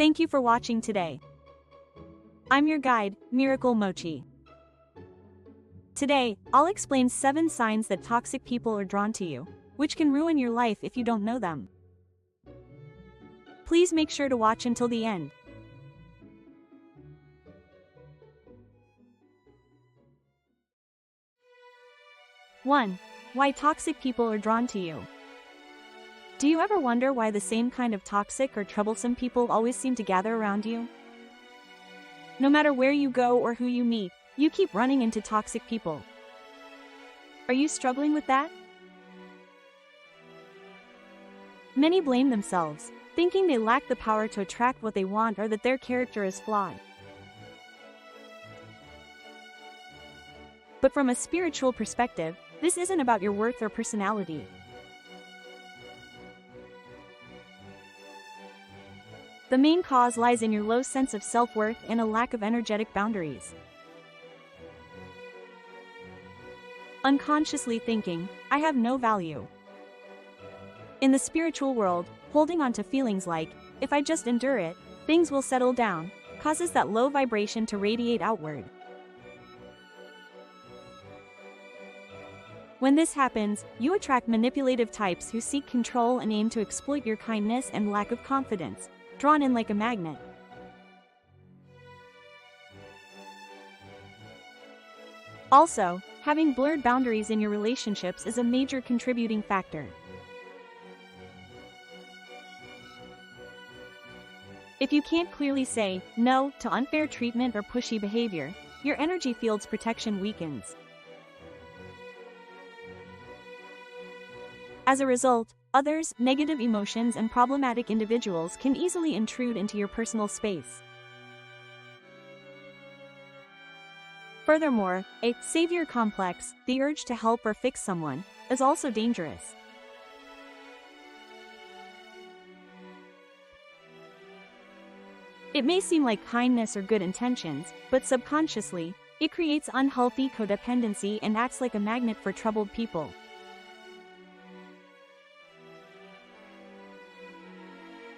Thank you for watching today. I'm your guide, Miracle Motchie. Today, I'll explain 7 signs that toxic people are drawn to you, which can ruin your life if you don't know them. Please make sure to watch until the end. One, why toxic people are drawn to you. Do you ever wonder why the same kind of toxic or troublesome people always seem to gather around you? No matter where you go or who you meet, you keep running into toxic people. Are you struggling with that? Many blame themselves, thinking they lack the power to attract what they want or that their character is flawed. But from a spiritual perspective, this isn't about your worth or personality. The main cause lies in your low sense of self-worth and a lack of energetic boundaries. Unconsciously thinking, I have no value. In the spiritual world, holding on to feelings like, if I just endure it, things will settle down, causes that low vibration to radiate outward. When this happens, you attract manipulative types who seek control and aim to exploit your kindness and lack of confidence, drawn in like a magnet. Also, having blurred boundaries in your relationships is a major contributing factor. If you can't clearly say no to unfair treatment or pushy behavior, your energy field's protection weakens. As a result, others, negative emotions and problematic individuals can easily intrude into your personal space. Furthermore, a savior complex, the urge to help or fix someone, is also dangerous. It may seem like kindness or good intentions, but subconsciously, it creates unhealthy codependency and acts like a magnet for troubled people.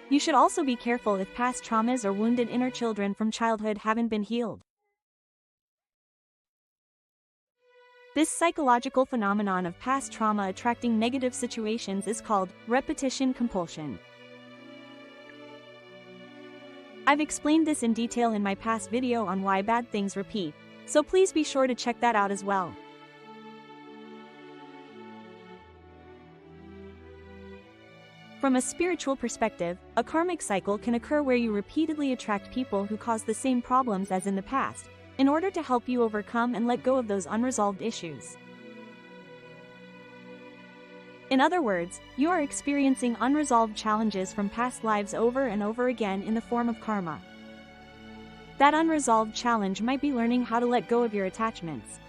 You should also be careful if past traumas or wounded inner children from childhood haven't been healed. This psychological phenomenon of past trauma attracting negative situations is called repetition compulsion. I've explained this in detail in my past video on why bad things repeat, so please be sure to check that out as well. From a spiritual perspective, a karmic cycle can occur where you repeatedly attract people who cause the same problems as in the past, in order to help you overcome and let go of those unresolved issues. In other words, you are experiencing unresolved challenges from past lives over and over again in the form of karma. That unresolved challenge might be learning how to let go of your attachments.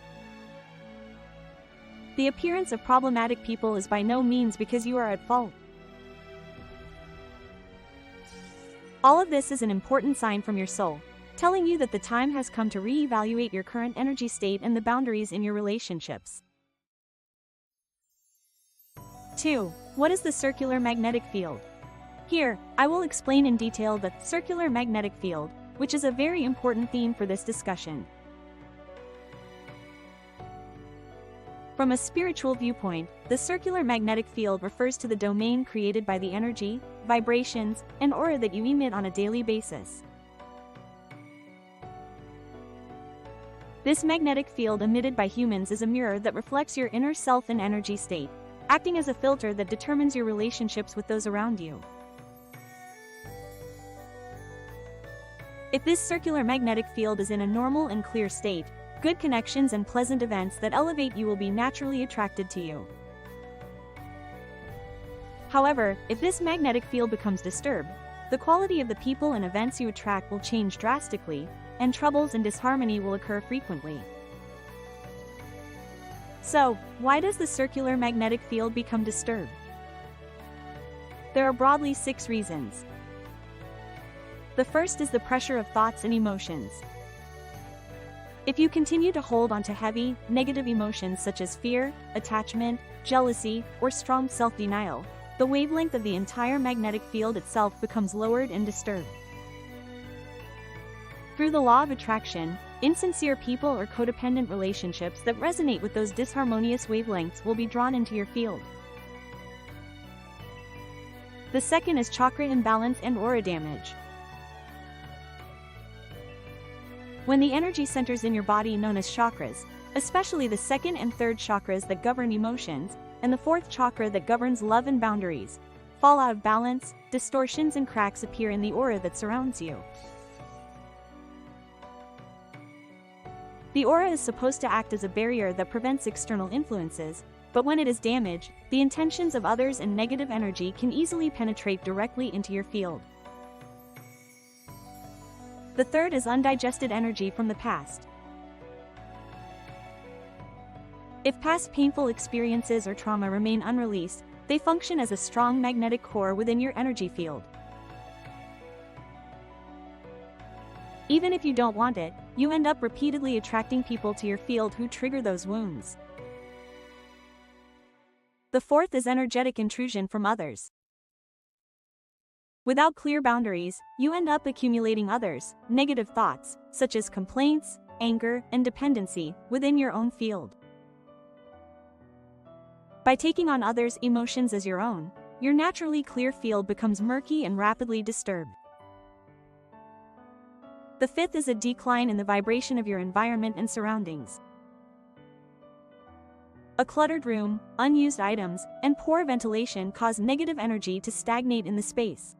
The appearance of problematic people is by no means because you are at fault. All of this is an important sign from your soul, telling you that the time has come to reevaluate your current energy state and the boundaries in your relationships. 2. What is the circular magnetic field? Here, I will explain in detail the circular magnetic field, which is a very important theme for this discussion. From a spiritual viewpoint, the circular magnetic field refers to the domain created by the energy, vibrations, and aura that you emit on a daily basis. This magnetic field emitted by humans is a mirror that reflects your inner self and energy state, acting as a filter that determines your relationships with those around you. If this circular magnetic field is in a normal and clear state, good connections and pleasant events that elevate you will be naturally attracted to you. However, if this magnetic field becomes disturbed, the quality of the people and events you attract will change drastically, and troubles and disharmony will occur frequently. So, why does the circular magnetic field become disturbed? There are broadly 6 reasons. The first is the pressure of thoughts and emotions. If you continue to hold on to heavy, negative emotions such as fear, attachment, jealousy, or strong self-denial, the wavelength of the entire magnetic field itself becomes lowered and disturbed. Through the law of attraction, insincere people or codependent relationships that resonate with those disharmonious wavelengths will be drawn into your field. The second is chakra imbalance and aura damage. When the energy centers in your body known as chakras, especially the second and third chakras that govern emotions, and the fourth chakra that governs love and boundaries, fall out of balance, distortions and cracks appear in the aura that surrounds you. The aura is supposed to act as a barrier that prevents external influences, but when it is damaged, the intentions of others and negative energy can easily penetrate directly into your field. The third is undigested energy from the past. If past painful experiences or trauma remain unreleased, they function as a strong magnetic core within your energy field. Even if you don't want it, you end up repeatedly attracting people to your field who trigger those wounds. The fourth is energetic intrusion from others. Without clear boundaries, you end up accumulating others' negative thoughts, such as complaints, anger, and dependency, within your own field. By taking on others' emotions as your own, your naturally clear field becomes murky and rapidly disturbed. The fifth is a decline in the vibration of your environment and surroundings. A cluttered room, unused items, and poor ventilation cause negative energy to stagnate in the space.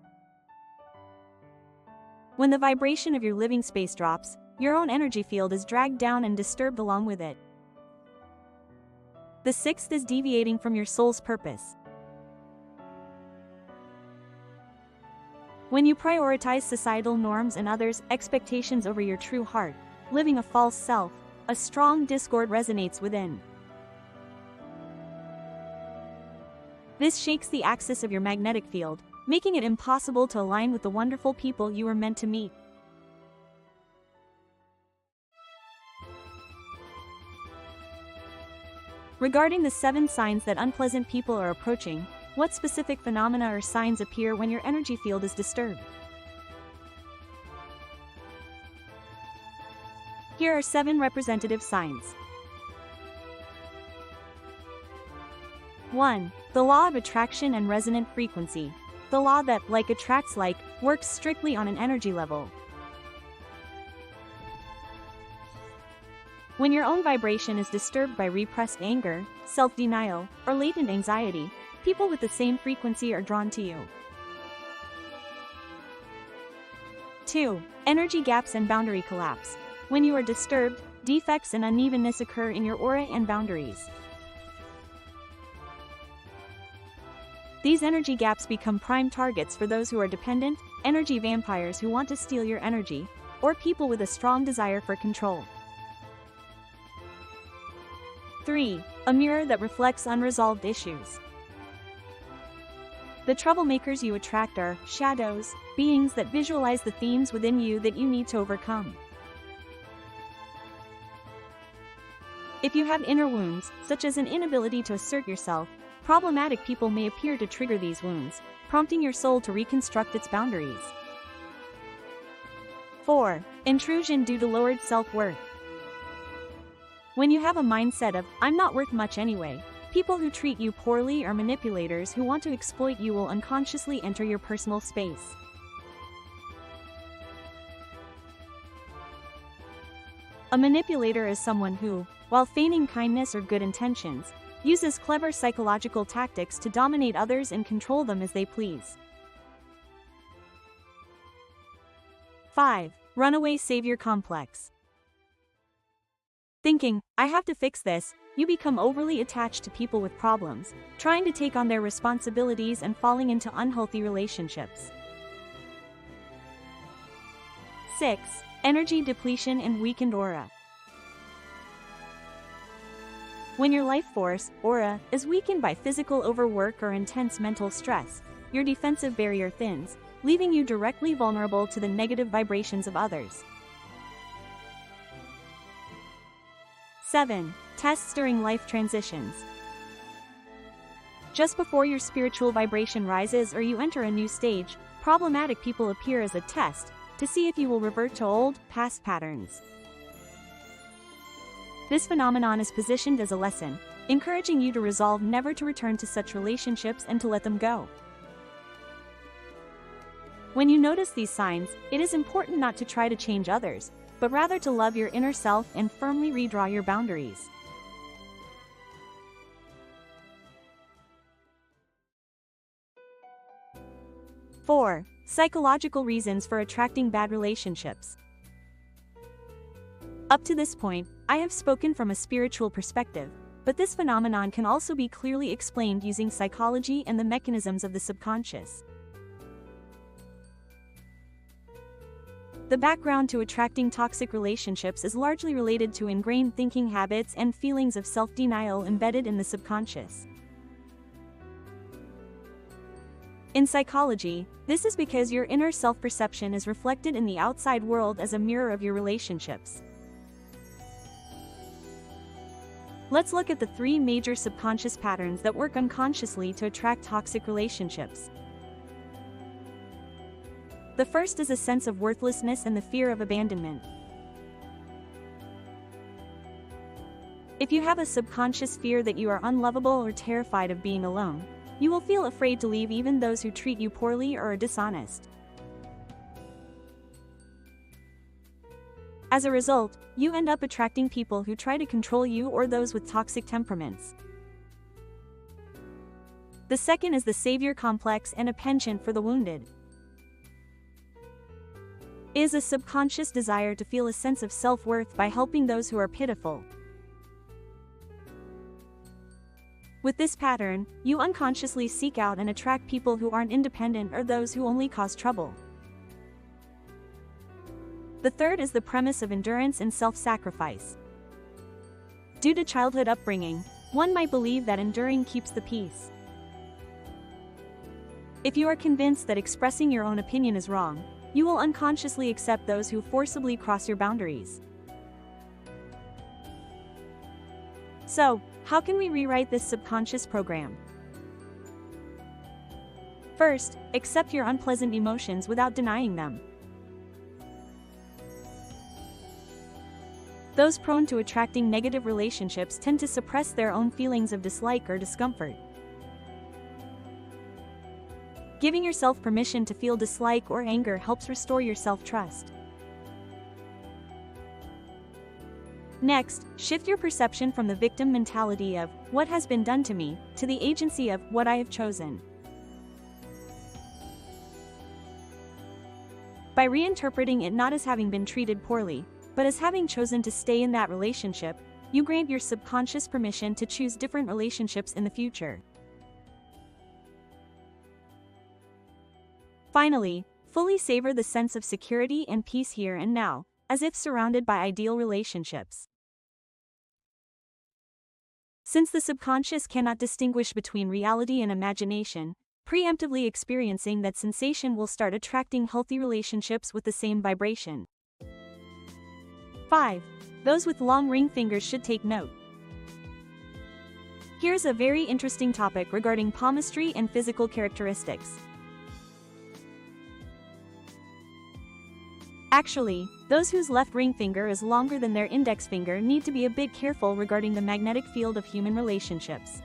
When the vibration of your living space drops, your own energy field is dragged down and disturbed along with it. The sixth is deviating from your soul's purpose. When you prioritize societal norms and others' expectations over your true heart, living a false self, a strong discord resonates within. This shakes the axis of your magnetic field, making it impossible to align with the wonderful people you were meant to meet. Regarding the 7 signs that unpleasant people are approaching, what specific phenomena or signs appear when your energy field is disturbed? Here are 7 representative signs. 1. The law of attraction and resonant frequency. The law that, like attracts like, works strictly on an energy level. When your own vibration is disturbed by repressed anger, self-denial, or latent anxiety, people with the same frequency are drawn to you. 2. Energy gaps and boundary collapse. When you are disturbed, defects and unevenness occur in your aura and boundaries. These energy gaps become prime targets for those who are dependent, energy vampires who want to steal your energy, or people with a strong desire for control. 3. A mirror that reflects unresolved issues. The troublemakers you attract are shadows, beings that visualize the themes within you that you need to overcome. If you have inner wounds, such as an inability to assert yourself, problematic people may appear to trigger these wounds, prompting your soul to reconstruct its boundaries. 4. Intrusion due to lowered self-worth. When you have a mindset of, "I'm not worth much anyway," people who treat you poorly or manipulators who want to exploit you will unconsciously enter your personal space. A manipulator is someone who, while feigning kindness or good intentions, uses clever psychological tactics to dominate others and control them as they please. 5. Runaway savior complex. Thinking, "I have to fix this," you become overly attached to people with problems, trying to take on their responsibilities and falling into unhealthy relationships. 6. Energy depletion and weakened aura. When your life force, aura, is weakened by physical overwork or intense mental stress, your defensive barrier thins, leaving you directly vulnerable to the negative vibrations of others. 7. Tests during life transitions. Just before your spiritual vibration rises or you enter a new stage, problematic people appear as a test, to see if you will revert to old, past patterns. This phenomenon is positioned as a lesson, encouraging you to resolve never to return to such relationships and to let them go. When you notice these signs, it is important not to try to change others, but rather to love your inner self and firmly redraw your boundaries. Four, psychological reasons for attracting bad relationships. Up to this point, I have spoken from a spiritual perspective, but this phenomenon can also be clearly explained using psychology and the mechanisms of the subconscious. The background to attracting toxic relationships is largely related to ingrained thinking habits and feelings of self-denial embedded in the subconscious. In psychology, this is because your inner self-perception is reflected in the outside world as a mirror of your relationships. Let's look at the 3 major subconscious patterns that work unconsciously to attract toxic relationships. The first is a sense of worthlessness and the fear of abandonment. If you have a subconscious fear that you are unlovable or terrified of being alone, you will feel afraid to leave even those who treat you poorly or are dishonest. As a result, you end up attracting people who try to control you or those with toxic temperaments. The second is the savior complex and a penchant for the wounded. It is a subconscious desire to feel a sense of self-worth by helping those who are pitiful. With this pattern, you unconsciously seek out and attract people who aren't independent or those who only cause trouble. The third is the premise of endurance and self-sacrifice. Due to childhood upbringing, one might believe that enduring keeps the peace. If you are convinced that expressing your own opinion is wrong, you will unconsciously accept those who forcibly cross your boundaries. So, how can we rewrite this subconscious program? First, accept your unpleasant emotions without denying them. Those prone to attracting negative relationships tend to suppress their own feelings of dislike or discomfort. Giving yourself permission to feel dislike or anger helps restore your self-trust. Next, shift your perception from the victim mentality of "what has been done to me" to the agency of "what I have chosen." By reinterpreting it not as having been treated poorly, but as having chosen to stay in that relationship, you grant your subconscious permission to choose different relationships in the future. Finally, fully savor the sense of security and peace here and now, as if surrounded by ideal relationships. Since the subconscious cannot distinguish between reality and imagination, preemptively experiencing that sensation will start attracting healthy relationships with the same vibration. 5. Those with long ring fingers should take note. Here's a very interesting topic regarding palmistry and physical characteristics. Actually, those whose left ring finger is longer than their index finger need to be a bit careful regarding the magnetic field of human relationships.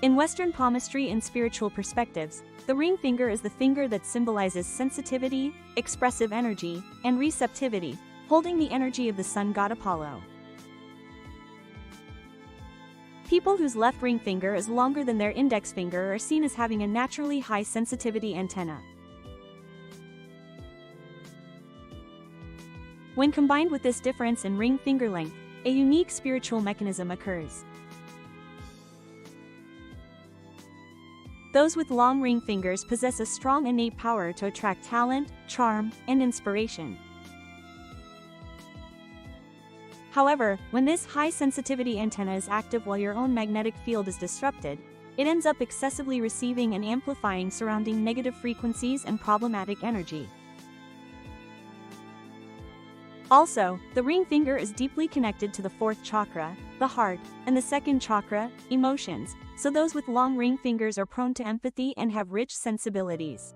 In Western palmistry and spiritual perspectives, the ring finger is the finger that symbolizes sensitivity, expressive energy, and receptivity, holding the energy of the sun god Apollo. People whose left ring finger is longer than their index finger are seen as having a naturally high sensitivity antenna. When combined with this difference in ring finger length, a unique spiritual mechanism occurs. Those with long ring fingers possess a strong innate power to attract talent, charm, and inspiration. However, when this high sensitivity antenna is active while your own magnetic field is disrupted, it ends up excessively receiving and amplifying surrounding negative frequencies and problematic energy. Also, the ring finger is deeply connected to the 4th chakra, the heart, and the 2nd chakra, emotions, so those with long ring fingers are prone to empathy and have rich sensibilities.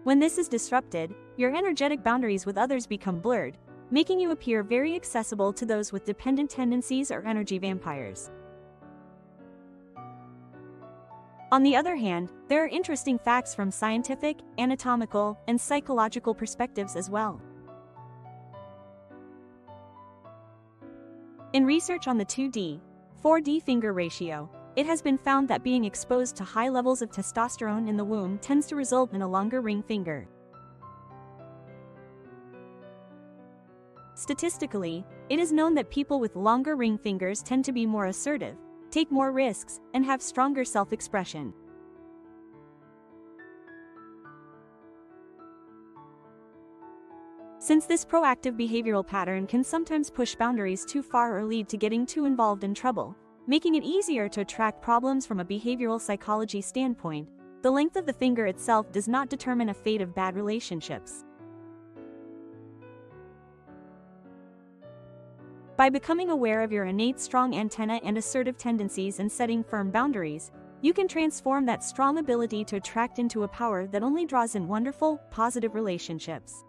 When this is disrupted, your energetic boundaries with others become blurred, making you appear very accessible to those with dependent tendencies or energy vampires. On the other hand, there are interesting facts from scientific, anatomical, and psychological perspectives as well. In research on the 2D, 4D finger ratio, it has been found that being exposed to high levels of testosterone in the womb tends to result in a longer ring finger. Statistically, it is known that people with longer ring fingers tend to be more assertive, take more risks, and have stronger self-expression. Since this proactive behavioral pattern can sometimes push boundaries too far or lead to getting too involved in trouble, making it easier to attract problems from a behavioral psychology standpoint, the length of the finger itself does not determine a fate of bad relationships. By becoming aware of your innate strong antenna and assertive tendencies and setting firm boundaries, you can transform that strong ability to attract into a power that only draws in wonderful, positive relationships.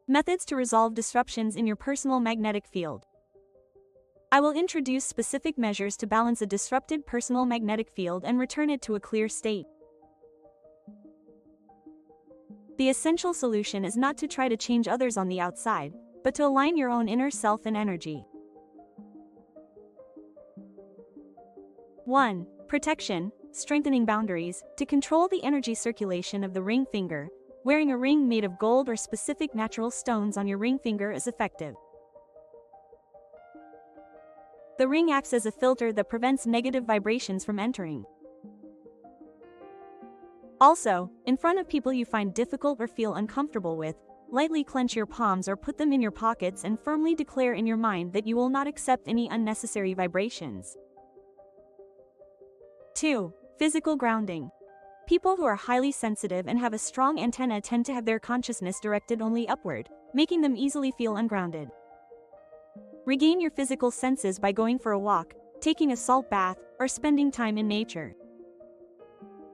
Methods to resolve disruptions in your personal magnetic field. I will introduce specific measures to balance a disrupted personal magnetic field and return it to a clear state. The essential solution is not to try to change others on the outside, but to align your own inner self and energy. 1. Protection, strengthening boundaries. To control the energy circulation of the ring finger, wearing a ring made of gold or specific natural stones on your ring finger is effective. The ring acts as a filter that prevents negative vibrations from entering. Also, in front of people you find difficult or feel uncomfortable with, lightly clench your palms or put them in your pockets and firmly declare in your mind that you will not accept any unnecessary vibrations. 2. Physical grounding. People who are highly sensitive and have a strong antenna tend to have their consciousness directed only upward, making them easily feel ungrounded. Regain your physical senses by going for a walk, taking a salt bath, or spending time in nature.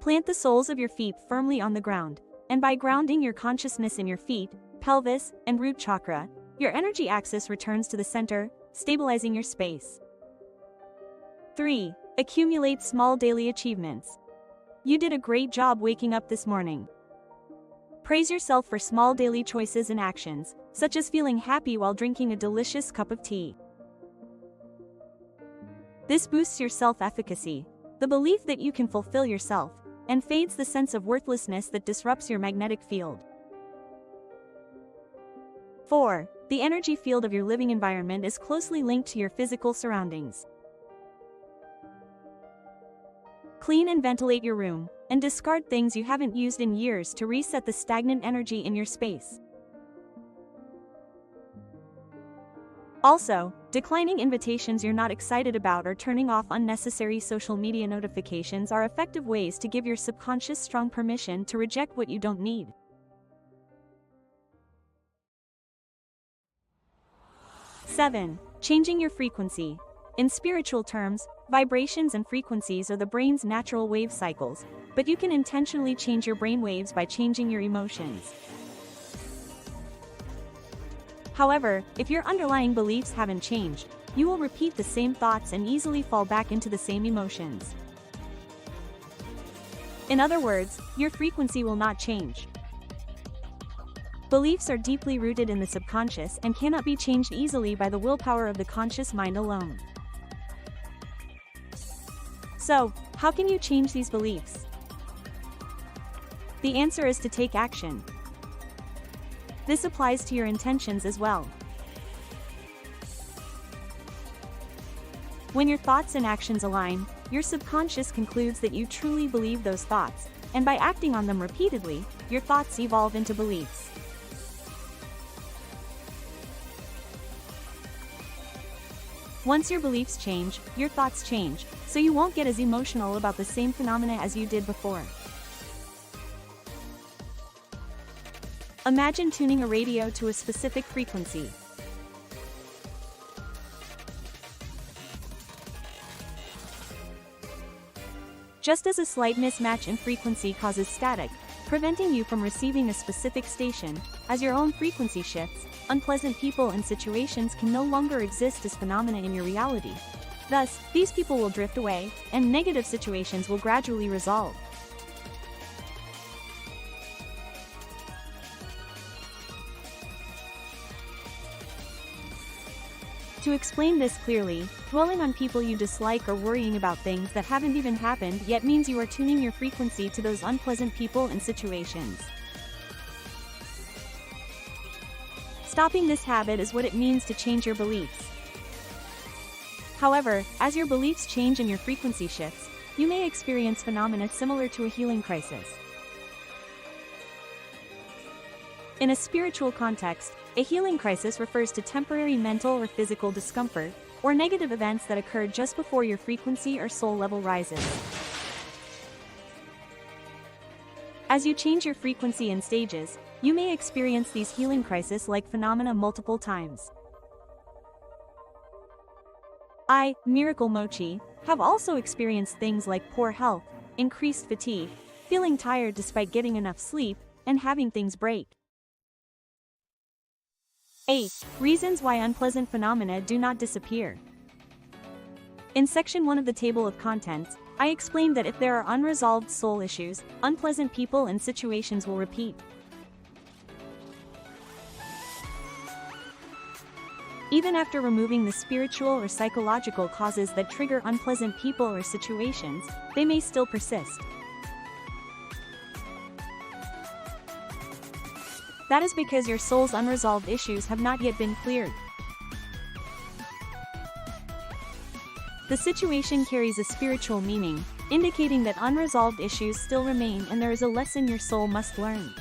Plant the soles of your feet firmly on the ground, and by grounding your consciousness in your feet, pelvis, and root chakra, your energy axis returns to the center, stabilizing your space. 3. Accumulate small daily achievements. You did a great job waking up this morning. Praise yourself for small daily choices and actions, such as feeling happy while drinking a delicious cup of tea. This boosts your self-efficacy, the belief that you can fulfill yourself, and fades the sense of worthlessness that disrupts your magnetic field. 4. The energy field of your living environment is closely linked to your physical surroundings. Clean and ventilate your room, and discard things you haven't used in years to reset the stagnant energy in your space. Also, declining invitations you're not excited about or turning off unnecessary social media notifications are effective ways to give your subconscious strong permission to reject what you don't need. 7. Changing your frequency. In spiritual terms, vibrations and frequencies are the brain's natural wave cycles, but you can intentionally change your brain waves by changing your emotions. However, if your underlying beliefs haven't changed, you will repeat the same thoughts and easily fall back into the same emotions. In other words, your frequency will not change. Beliefs are deeply rooted in the subconscious and cannot be changed easily by the willpower of the conscious mind alone. So, how can you change these beliefs? The answer is to take action. This applies to your intentions as well. When your thoughts and actions align, your subconscious concludes that you truly believe those thoughts, and by acting on them repeatedly, your thoughts evolve into beliefs. Once your beliefs change, your thoughts change, so you won't get as emotional about the same phenomena as you did before. Imagine tuning a radio to a specific frequency. Just as a slight mismatch in frequency causes static, preventing you from receiving a specific station, as your own frequency shifts, unpleasant people and situations can no longer exist as phenomena in your reality. Thus, these people will drift away, and negative situations will gradually resolve. To explain this clearly, dwelling on people you dislike or worrying about things that haven't even happened yet means you are tuning your frequency to those unpleasant people and situations. Stopping this habit is what it means to change your beliefs. However, as your beliefs change and your frequency shifts, you may experience phenomena similar to a healing crisis. In a spiritual context, a healing crisis refers to temporary mental or physical discomfort, or negative events that occur just before your frequency or soul level rises. As you change your frequency in stages, you may experience these healing crisis-like phenomena multiple times. I, Miracle Motchie, have also experienced things like poor health, increased fatigue, feeling tired despite getting enough sleep, and having things break. 8. Reasons why unpleasant phenomena do not disappear. In Section 1 of the Table of Contents, I explained that if there are unresolved soul issues, unpleasant people and situations will repeat. Even after removing the spiritual or psychological causes that trigger unpleasant people or situations, they may still persist. That is because your soul's unresolved issues have not yet been cleared. The situation carries a spiritual meaning, indicating that unresolved issues still remain and there is a lesson your soul must learn.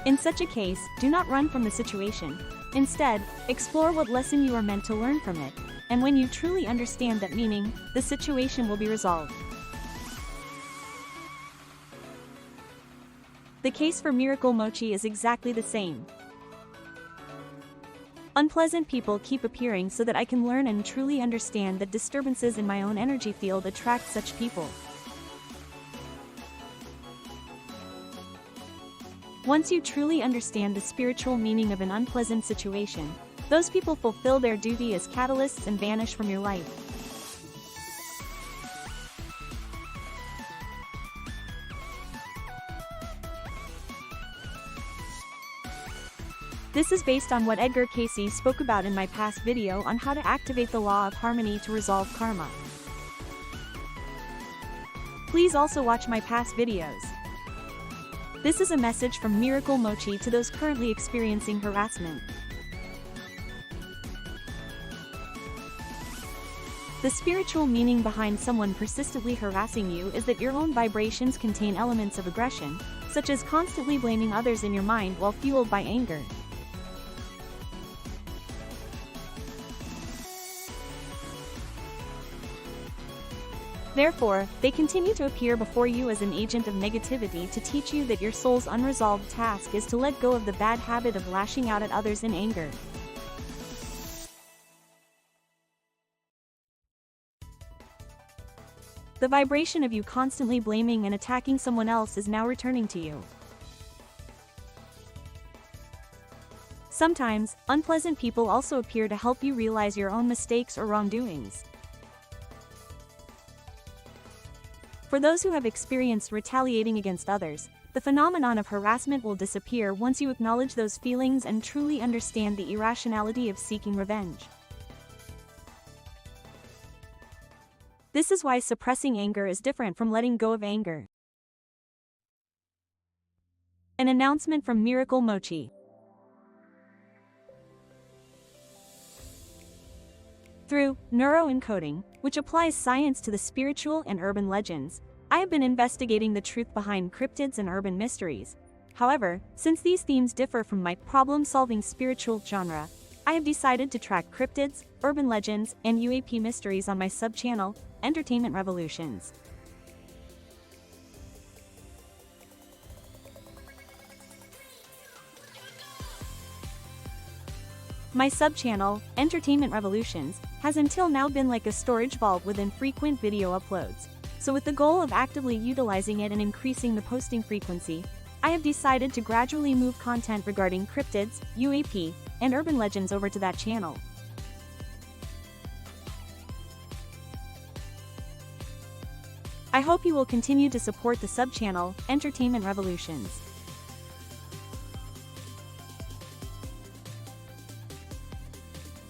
In such a case, do not run from the situation. Instead, explore what lesson you are meant to learn from it, and when you truly understand that meaning, the situation will be resolved. The case for Miracle Motchie is exactly the same. Unpleasant people keep appearing so that I can learn and truly understand that disturbances in my own energy field attract such people. Once you truly understand the spiritual meaning of an unpleasant situation, those people fulfill their duty as catalysts and vanish from your life. This is based on what Edgar Cayce spoke about in my past video on how to activate the law of harmony to resolve karma. Please also watch my past videos. This is a message from Miracle Motchie to those currently experiencing harassment. The spiritual meaning behind someone persistently harassing you is that your own vibrations contain elements of aggression, such as constantly blaming others in your mind while fueled by anger. Therefore, they continue to appear before you as an agent of negativity to teach you that your soul's unresolved task is to let go of the bad habit of lashing out at others in anger. The vibration of you constantly blaming and attacking someone else is now returning to you. Sometimes, unpleasant people also appear to help you realize your own mistakes or wrongdoings. For those who have experienced retaliating against others, the phenomenon of harassment will disappear once you acknowledge those feelings and truly understand the irrationality of seeking revenge. This is why suppressing anger is different from letting go of anger. An announcement from Miracle Motchie. Through neuroencoding, which applies science to the spiritual and urban legends, I have been investigating the truth behind cryptids and urban mysteries. However, since these themes differ from my problem-solving spiritual genre, I have decided to track cryptids, urban legends, and UAP mysteries on my sub-channel, Entertainment Revolutions. My sub-channel, Entertainment Revolutions, has until now been like a storage vault with infrequent video uploads. So with the goal of actively utilizing it and increasing the posting frequency, I have decided to gradually move content regarding cryptids, UAP, and urban legends over to that channel. I hope you will continue to support the sub-channel, Entertainment Revolutions.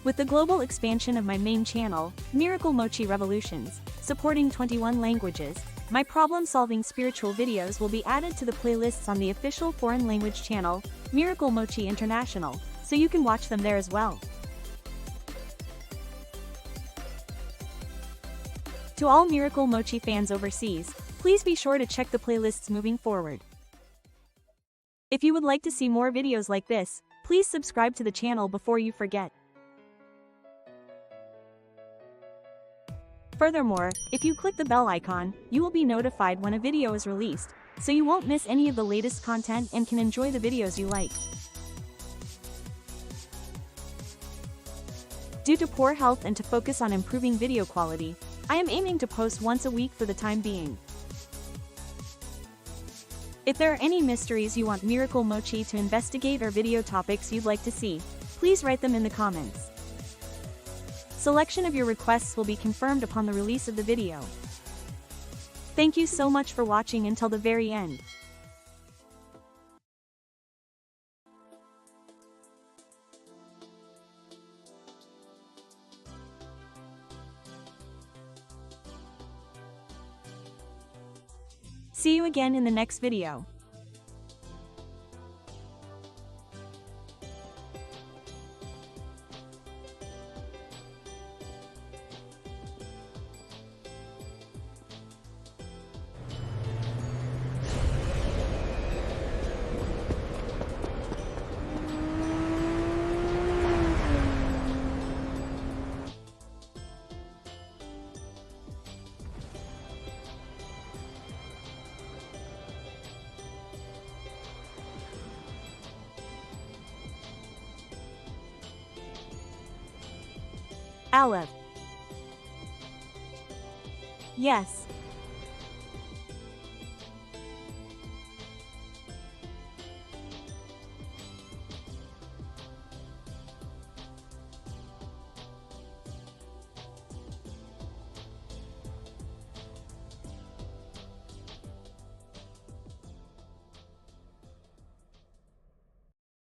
With the global expansion of my main channel, Miracle Motchie Revolutions, supporting 21 languages, my problem-solving spiritual videos will be added to the playlists on the official foreign language channel, Miracle Motchie International, so you can watch them there as well. To all Miracle Motchie fans overseas, please be sure to check the playlists moving forward. If you would like to see more videos like this, please subscribe to the channel before you forget. Furthermore, if you click the bell icon, you will be notified when a video is released, so you won't miss any of the latest content and can enjoy the videos you like. Due to poor health and to focus on improving video quality, I am aiming to post once a week for the time being. If there are any mysteries you want Miracle Motchie to investigate or video topics you'd like to see, please write them in the comments. Selection of your requests will be confirmed upon the release of the video. Thank you so much for watching until the very end. See you again in the next video. Aleph. Yes.